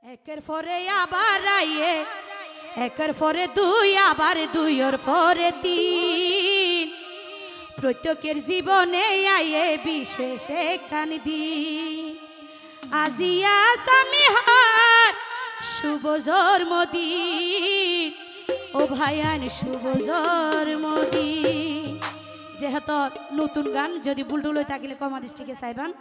একের পরে আবার আইয়ে একের পরে দুই আবার দুইয়ের পরে তিন প্রত্যেকের জীবনে আইয়ে বিশেষ একখান দিন আজিয়া সামিহার শুভ জন্মদিন ও ভাইয়ান শুভ জন্মদিন যেহেতু নতুন গান যদি বুলটুল হয়ে থাকিলে কমা দৃষ্টিকে চাইবান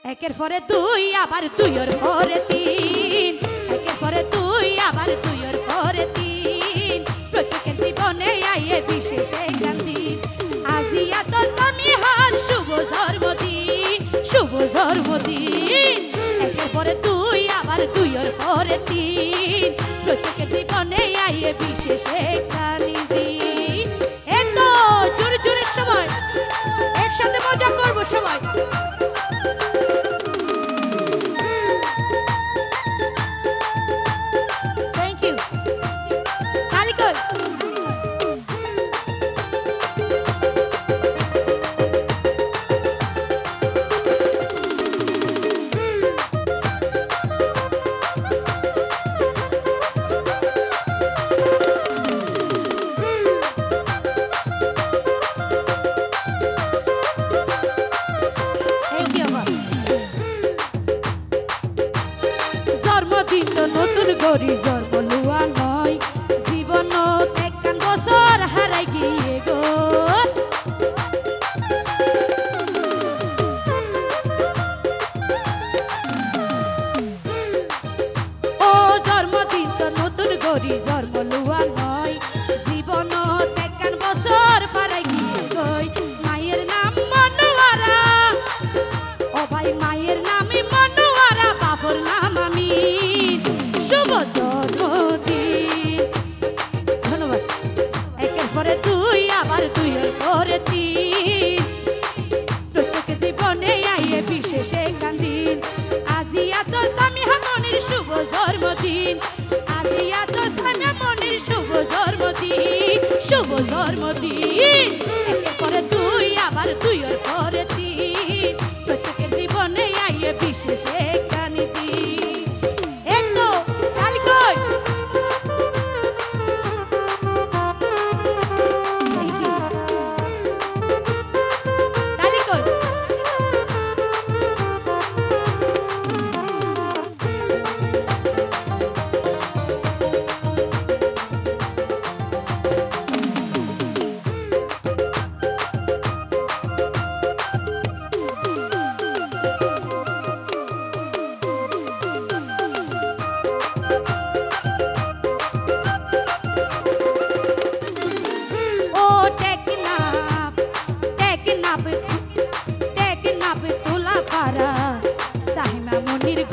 একের পরে দুই আবার দুইয়ের পরে তিন একের পরে দুই আবার দুইয়ের পরে তিন প্রত্যেকের জীবনে আইয়ে বিশেষ একখান দিন আজিয়া তো সামিহার শুভ জন্মদিন শুভ জন্মদিন একের পরে দুই আবার দুইয়ের পরে তিন প্রত্যেকের জীবনে আইয়ে বিশেষ একখান দিন এত জোরে জোরে সবাই একসাথে মজা করবো সবাই নতুন গরি জন্ম লুয়া নয় জীবন একখান বছর হারাই গিয়ে গো ও জন্মদিন তো নতুন গরি জন্ম লুয়া নয় জীবন একখান বছর হারাই গিয়ে গই মায়ের নাম মনোয়ারা ও ভাই মায়ের নামে মনোয়ারা বাবুর নাম আমি শুভ জন্মদিন ধন্যবাদ একের পরে দুই আবার দুইয়ের পরে তিন প্রত্যেক জীবনে আইয়ে বিশেষ একখান দিন আজিয়া তো সামিহা মনির শুভ জন্মদিন আজিয়া তো সামিহা মনির শুভ জন্মদিন শুভ জন্মদিন একের পরে দুই আবার দুইয়ের পরে তিন প্রত্যেকের জীবনে আইয়ে বিশেষ একখান দিন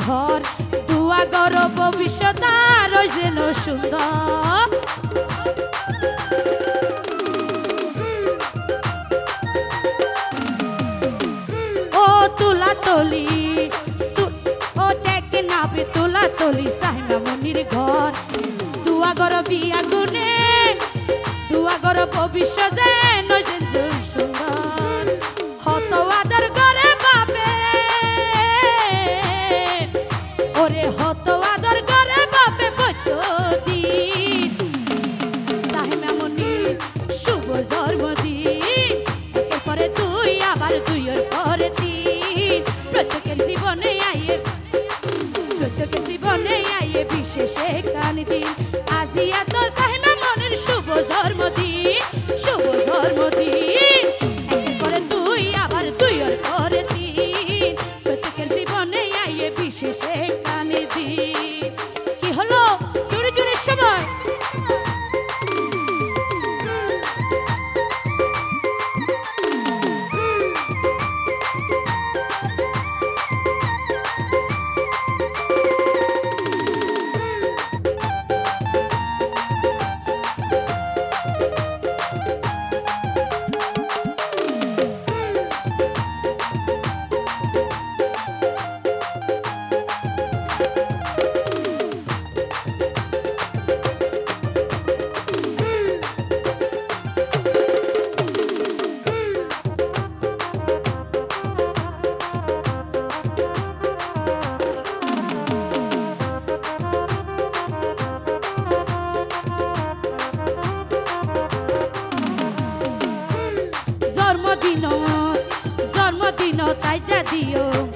ঘর দুয়া গর ভবিষ্যৎ আর যেন সুন্দর ও তুলা তলি ও টেকে নাবে তুলা তলি সাহিমা মনির ঘর দুয়া গর বিয়া গুনে দুয়া গর ভবিষ্যৎ যেন সুন্দর হত আদর করে বাপে ওরে হত আদর করে বাপে দিন সাহিমা মনির শুভ জন্মদিন একের পরে দুই আবার দুইয়ের পরে তিন প্রত্যেকের জীবনে আইয়ে বিশেষ একখান দিন আজিয়া তো সাহিমা মনির শুভ জন্মদিন শুভ জন্মদিন একের পরে দুই আবার দুইয়ের পরে তিন প্রত্যেকের জীবনে আইয়ে বিশেষ একখান দিন কি হলো জোরে জোরে সবাই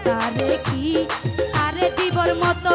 তারে কি তারে দিবর মতো